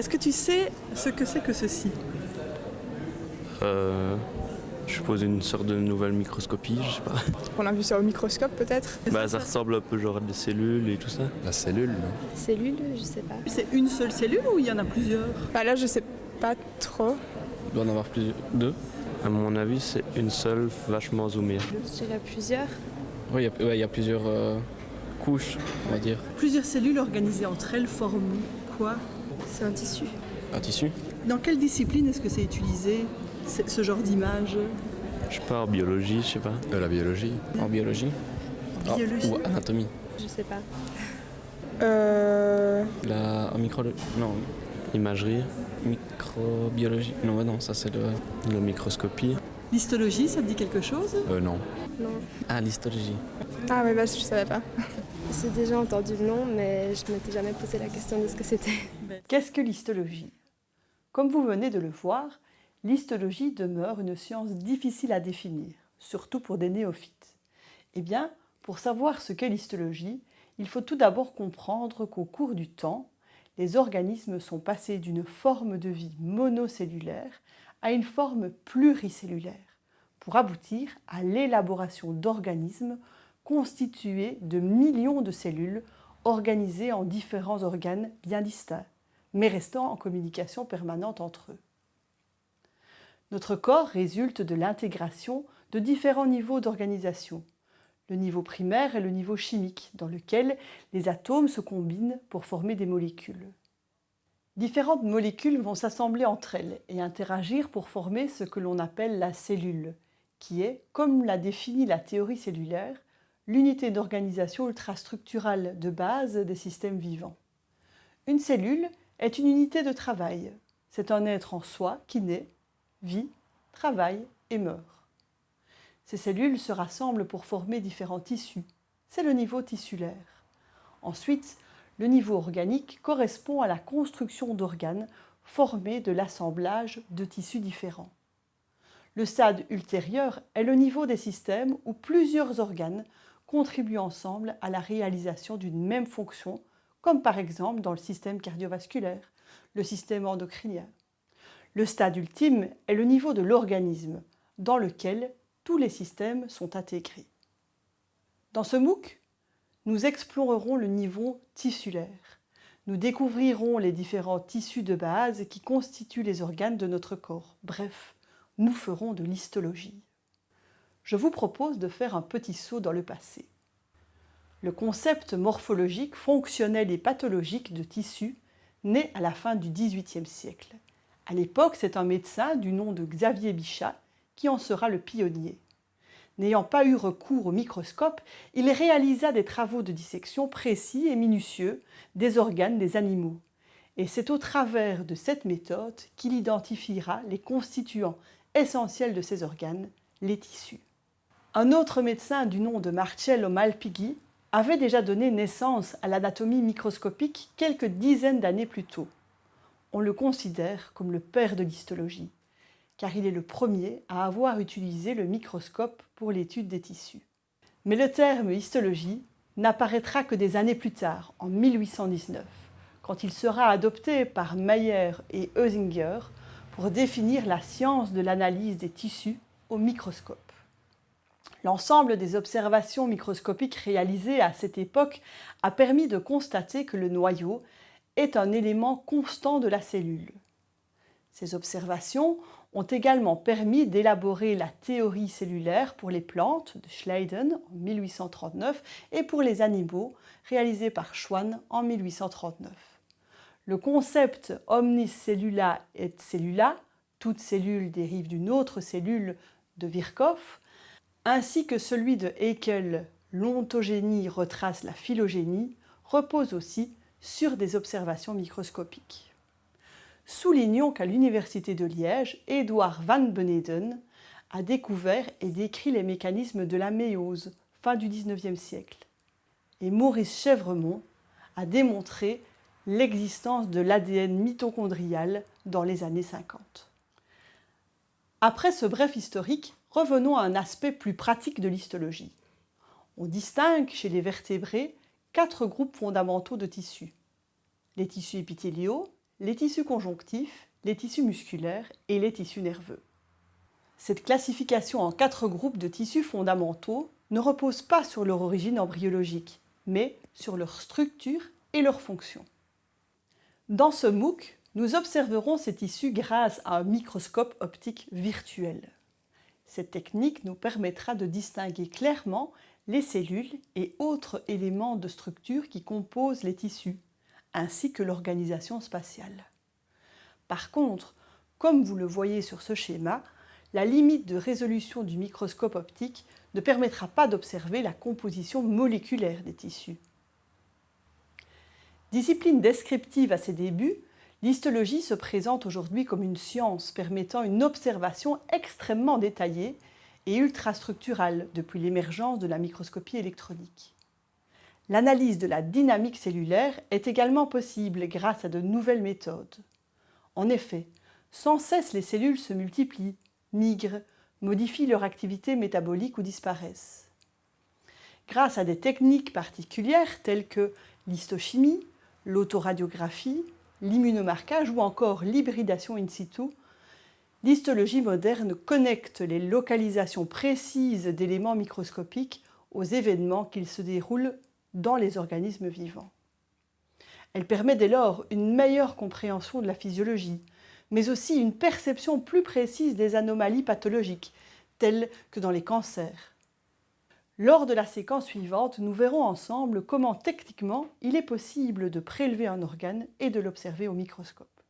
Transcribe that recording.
Est-ce que tu sais ce que c'est que ceci? Je suppose une sorte de nouvelle microscopie, je sais pas. On a vu ça au microscope peut-être. Ça ressemble un peu genre à des cellules et tout ça. La cellule, non? Cellule, je sais pas. C'est une seule cellule ou il y en a plusieurs? Bah là je sais pas trop. Il doit en avoir plusieurs. Deux? À mon avis, c'est une seule vachement zoomée. Je dirais plusieurs. Oui, il y a plusieurs couches, on va dire. Plusieurs cellules organisées entre elles forment quoi? C'est un tissu. Un tissu? Dans quelle discipline est-ce que c'est utilisé, ce genre d'image? Je sais pas, en biologie, je sais pas. La biologie. En biologie? Biologie? Ou anatomie. Je sais pas. En micrologie. Non, Imagerie, microbiologie. Non, ça c'est le. la microscopie. L'histologie, ça te dit quelque chose? Non. Non. Ah, l'histologie. Ah mais bah je savais pas. J'ai déjà entendu le nom, mais je ne m'étais jamais posé la question de ce que c'était. Qu'est-ce que l'histologie? Comme vous venez de le voir, l'histologie demeure une science difficile à définir, surtout pour des néophytes. Eh bien, pour savoir ce qu'est l'histologie, il faut tout d'abord comprendre qu'au cours du temps, les organismes sont passés d'une forme de vie monocellulaire à une forme pluricellulaire, pour aboutir à l'élaboration d'organismes constitués de millions de cellules organisées en différents organes bien distincts, mais restant en communication permanente entre eux. Notre corps résulte de l'intégration de différents niveaux d'organisation. Le niveau primaire est le niveau chimique, dans lequel les atomes se combinent pour former des molécules. Différentes molécules vont s'assembler entre elles et interagir pour former ce que l'on appelle la cellule, qui est, comme l'a défini la théorie cellulaire, l'unité d'organisation ultrastructurale de base des systèmes vivants. Une cellule est une unité de travail. C'est un être en soi qui naît, vit, travaille et meurt. Ces cellules se rassemblent pour former différents tissus. C'est le niveau tissulaire. Ensuite, le niveau organique correspond à la construction d'organes formés de l'assemblage de tissus différents. Le stade ultérieur est le niveau des systèmes où plusieurs organes contribuent ensemble à la réalisation d'une même fonction, comme par exemple dans le système cardiovasculaire, le système endocrinien. Le stade ultime est le niveau de l'organisme, dans lequel tous les systèmes sont intégrés. Dans ce MOOC, nous explorerons le niveau tissulaire. Nous découvrirons les différents tissus de base qui constituent les organes de notre corps. Bref, nous ferons de l'histologie. Je vous propose de faire un petit saut dans le passé. Le concept morphologique, fonctionnel et pathologique de tissu naît à la fin du XVIIIe siècle. À l'époque, c'est un médecin du nom de Xavier Bichat qui en sera le pionnier. N'ayant pas eu recours au microscope, il réalisa des travaux de dissection précis et minutieux des organes des animaux. Et c'est au travers de cette méthode qu'il identifiera les constituants essentiels de ces organes, les tissus. Un autre médecin du nom de Marcello Malpighi avait déjà donné naissance à l'anatomie microscopique quelques dizaines d'années plus tôt. On le considère comme le père de l'histologie, car il est le premier à avoir utilisé le microscope pour l'étude des tissus. Mais le terme histologie n'apparaîtra que des années plus tard, en 1819, quand il sera adopté par Mayer et Heusinger pour définir la science de l'analyse des tissus au microscope. L'ensemble des observations microscopiques réalisées à cette époque a permis de constater que le noyau est un élément constant de la cellule. Ces observations ont également permis d'élaborer la théorie cellulaire pour les plantes de Schleiden en 1839 et pour les animaux réalisée par Schwann en 1839. Le concept omnis cellula et cellula, toute cellule dérive d'une autre cellule de Virchow, ainsi que celui de Haeckel, l'ontogénie retrace la phylogénie, repose aussi sur des observations microscopiques. Soulignons qu'à l'Université de Liège, Édouard van Beneden a découvert et décrit les mécanismes de la méiose, fin du XIXe siècle. Et Maurice Chèvremont a démontré l'existence de l'ADN mitochondrial dans les années 50. Après ce bref historique, revenons à un aspect plus pratique de l'histologie. On distingue chez les vertébrés 4 groupes fondamentaux de tissus. Les tissus épithéliaux, les tissus conjonctifs, les tissus musculaires et les tissus nerveux. Cette classification en 4 groupes de tissus fondamentaux ne repose pas sur leur origine embryologique, mais sur leur structure et leur fonction. Dans ce MOOC, nous observerons ces tissus grâce à un microscope optique virtuel. Cette technique nous permettra de distinguer clairement les cellules et autres éléments de structure qui composent les tissus, ainsi que l'organisation spatiale. Par contre, comme vous le voyez sur ce schéma, la limite de résolution du microscope optique ne permettra pas d'observer la composition moléculaire des tissus. Discipline descriptive à ses débuts, l'histologie se présente aujourd'hui comme une science permettant une observation extrêmement détaillée et ultrastructurale depuis l'émergence de la microscopie électronique. L'analyse de la dynamique cellulaire est également possible grâce à de nouvelles méthodes. En effet, sans cesse les cellules se multiplient, migrent, modifient leur activité métabolique ou disparaissent. Grâce à des techniques particulières telles que l'histochimie, l'autoradiographie, l'immunomarquage ou encore l'hybridation in situ, l'histologie moderne connecte les localisations précises d'éléments microscopiques aux événements qui se déroulent dans les organismes vivants. Elle permet dès lors une meilleure compréhension de la physiologie, mais aussi une perception plus précise des anomalies pathologiques, telles que dans les cancers. Lors de la séquence suivante, nous verrons ensemble comment techniquement il est possible de prélever un organe et de l'observer au microscope.